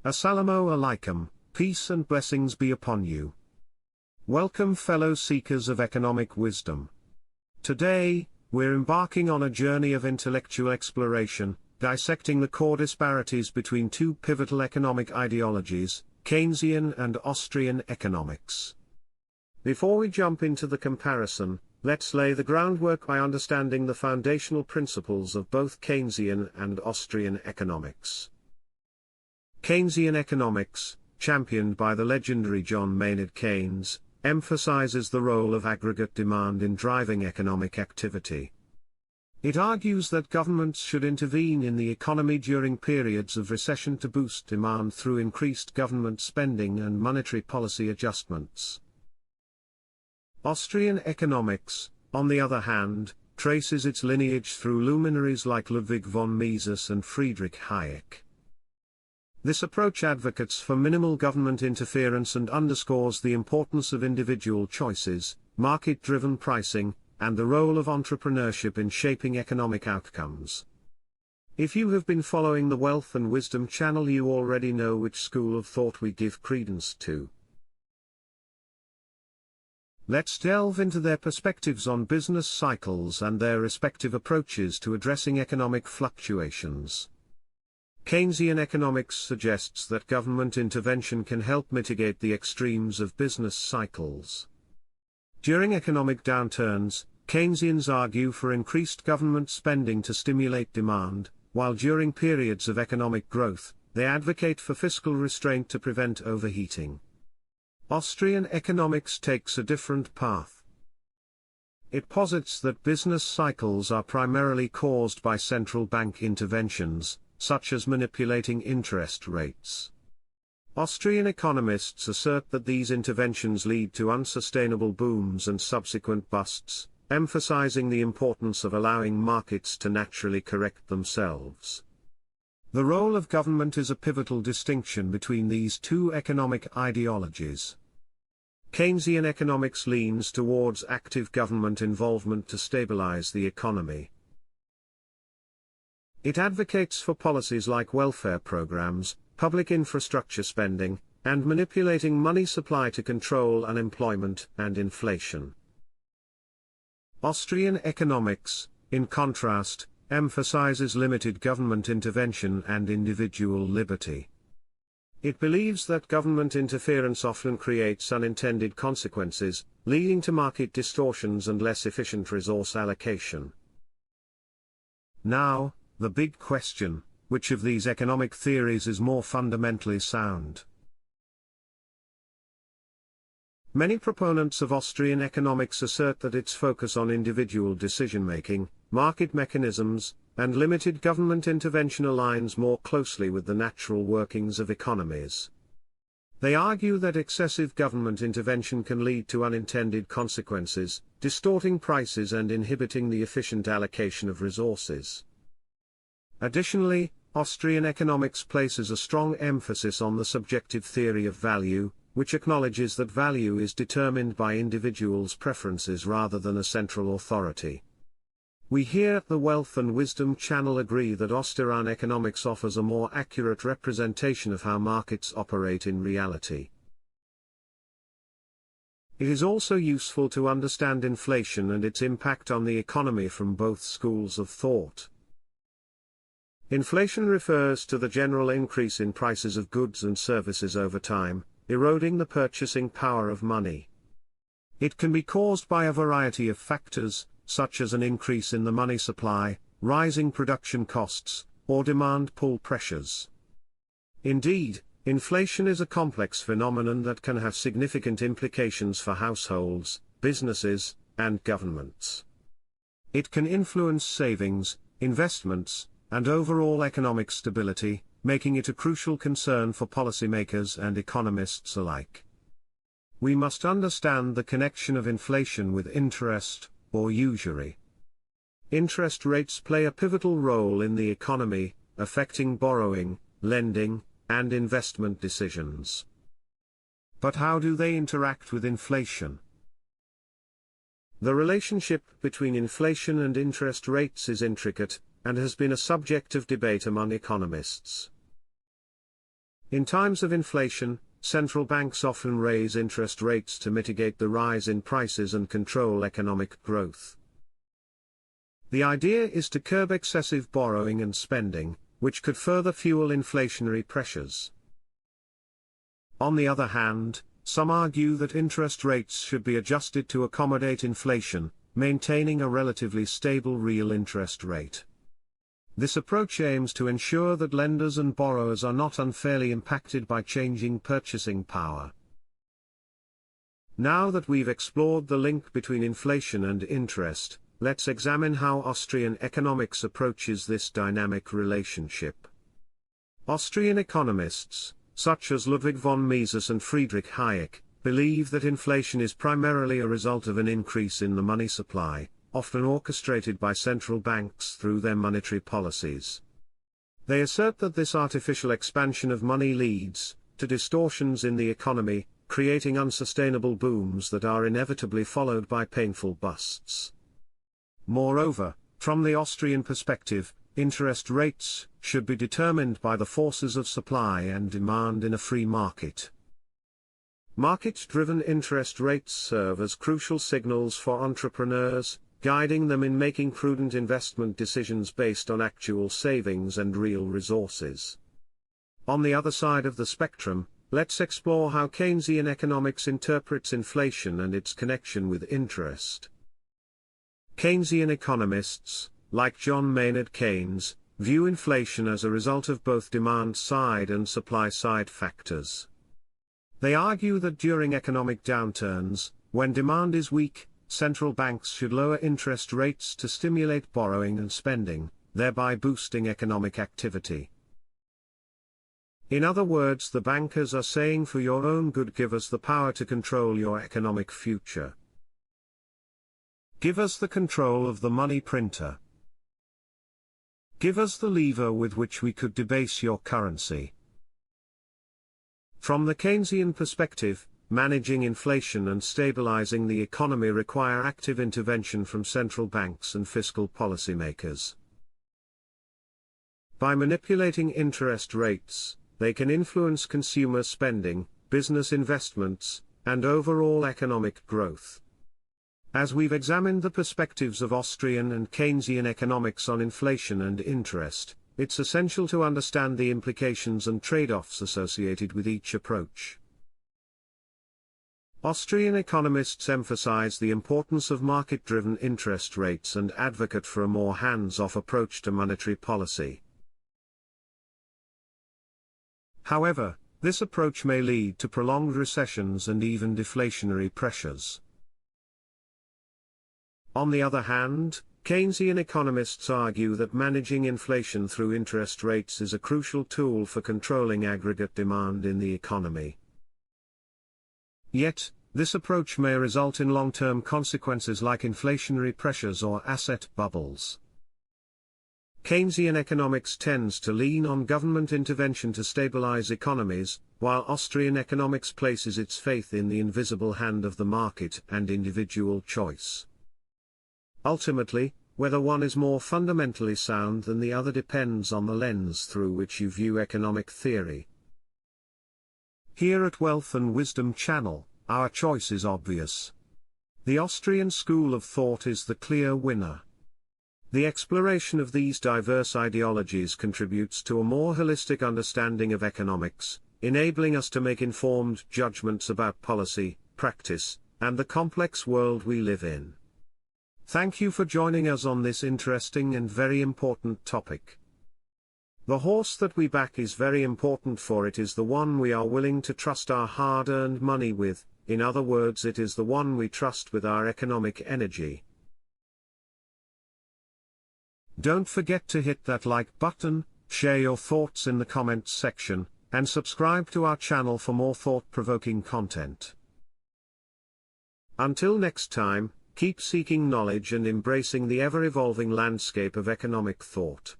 Assalamu alaikum, peace and blessings be upon you. Welcome fellow seekers of economic wisdom. Today, we're embarking on a journey of intellectual exploration, dissecting the core disparities between two pivotal economic ideologies, Keynesian and Austrian economics. Before we jump into the comparison, let's lay the groundwork by understanding the foundational principles of both Keynesian and Austrian economics. Keynesian economics, championed by the legendary John Maynard Keynes, emphasizes the role of aggregate demand in driving economic activity. It argues that governments should intervene in the economy during periods of recession to boost demand through increased government spending and monetary policy adjustments. Austrian economics, on the other hand, traces its lineage through luminaries like Ludwig von Mises and Friedrich Hayek. This approach advocates for minimal government interference and underscores the importance of individual choices, market-driven pricing, and the role of entrepreneurship in shaping economic outcomes. If you have been following the Wealth and Wisdom channel, you already know which school of thought we give credence to. Let's delve into their perspectives on business cycles and their respective approaches to addressing economic fluctuations. Keynesian economics suggests that government intervention can help mitigate the extremes of business cycles. During economic downturns, Keynesians argue for increased government spending to stimulate demand, while during periods of economic growth, they advocate for fiscal restraint to prevent overheating. Austrian economics takes a different path. It posits that business cycles are primarily caused by central bank interventions, such as manipulating interest rates. Austrian economists assert that these interventions lead to unsustainable booms and subsequent busts, emphasizing the importance of allowing markets to naturally correct themselves. The role of government is a pivotal distinction between these two economic ideologies. Keynesian economics leans towards active government involvement to stabilize the economy. It advocates for policies like welfare programs, public infrastructure spending, and manipulating money supply to control unemployment and inflation. Austrian economics, in contrast, emphasizes limited government intervention and individual liberty. It believes that government interference often creates unintended consequences, leading to market distortions and less efficient resource allocation. Now, the big question: which of these economic theories is more fundamentally sound? Many proponents of Austrian economics assert that its focus on individual decision-making, market mechanisms, and limited government intervention aligns more closely with the natural workings of economies. They argue that excessive government intervention can lead to unintended consequences, distorting prices and inhibiting the efficient allocation of resources. Additionally, Austrian economics places a strong emphasis on the subjective theory of value, which acknowledges that value is determined by individuals' preferences rather than a central authority. We here at the Wealth and Wisdom channel agree that Austrian economics offers a more accurate representation of how markets operate in reality. It is also useful to understand inflation and its impact on the economy from both schools of thought. Inflation refers to the general increase in prices of goods and services over time, eroding the purchasing power of money. It can be caused by a variety of factors, such as an increase in the money supply, rising production costs, or demand pull pressures. Indeed, inflation is a complex phenomenon that can have significant implications for households, businesses, and governments. It can influence savings, investments, and overall economic stability, making it a crucial concern for policymakers and economists alike. We must understand the connection of inflation with interest, or usury. Interest rates play a pivotal role in the economy, affecting borrowing, lending, and investment decisions. But how do they interact with inflation? The relationship between inflation and interest rates is intricate, and has been a subject of debate among economists. In times of inflation, central banks often raise interest rates to mitigate the rise in prices and control economic growth. The idea is to curb excessive borrowing and spending, which could further fuel inflationary pressures. On the other hand, some argue that interest rates should be adjusted to accommodate inflation, maintaining a relatively stable real interest rate. This approach aims to ensure that lenders and borrowers are not unfairly impacted by changing purchasing power. Now that we've explored the link between inflation and interest, let's examine how Austrian economics approaches this dynamic relationship. Austrian economists, such as Ludwig von Mises and Friedrich Hayek, believe that inflation is primarily a result of an increase in the money supply, often orchestrated by central banks through their monetary policies. They assert that this artificial expansion of money leads to distortions in the economy, creating unsustainable booms that are inevitably followed by painful busts. Moreover, from the Austrian perspective, interest rates should be determined by the forces of supply and demand in a free market. Market-driven interest rates serve as crucial signals for entrepreneurs, guiding them in making prudent investment decisions based on actual savings and real resources. On the other side of the spectrum, let's explore how Keynesian economics interprets inflation and its connection with interest. Keynesian economists, like John Maynard Keynes, view inflation as a result of both demand-side and supply-side factors. They argue that during economic downturns, when demand is weak, central banks should lower interest rates to stimulate borrowing and spending, thereby boosting economic activity. In other words, the bankers are saying, for your own good, give us the power to control your economic future. Give us the control of the money printer. Give us the lever with which we could debase your currency. From the Keynesian perspective, managing inflation and stabilizing the economy require active intervention from central banks and fiscal policymakers. By manipulating interest rates, they can influence consumer spending, business investments, and overall economic growth. As we've examined the perspectives of Austrian and Keynesian economics on inflation and interest, it's essential to understand the implications and trade-offs associated with each approach. Austrian economists emphasize the importance of market-driven interest rates and advocate for a more hands-off approach to monetary policy. However, this approach may lead to prolonged recessions and even deflationary pressures. On the other hand, Keynesian economists argue that managing inflation through interest rates is a crucial tool for controlling aggregate demand in the economy. Yet, this approach may result in long-term consequences like inflationary pressures or asset bubbles. Keynesian economics tends to lean on government intervention to stabilize economies, while Austrian economics places its faith in the invisible hand of the market and individual choice. Ultimately, whether one is more fundamentally sound than the other depends on the lens through which you view economic theory. Here at Wealth and Wisdom Channel, our choice is obvious. The Austrian school of thought is the clear winner. The exploration of these diverse ideologies contributes to a more holistic understanding of economics, enabling us to make informed judgments about policy, practice, and the complex world we live in. Thank you for joining us on this interesting and very important topic. The horse that we back is very important, for it is the one we are willing to trust our hard-earned money with. In other words, it is the one we trust with our economic energy. Don't forget to hit that like button, share your thoughts in the comments section, and subscribe to our channel for more thought-provoking content. Until next time, keep seeking knowledge and embracing the ever-evolving landscape of economic thought.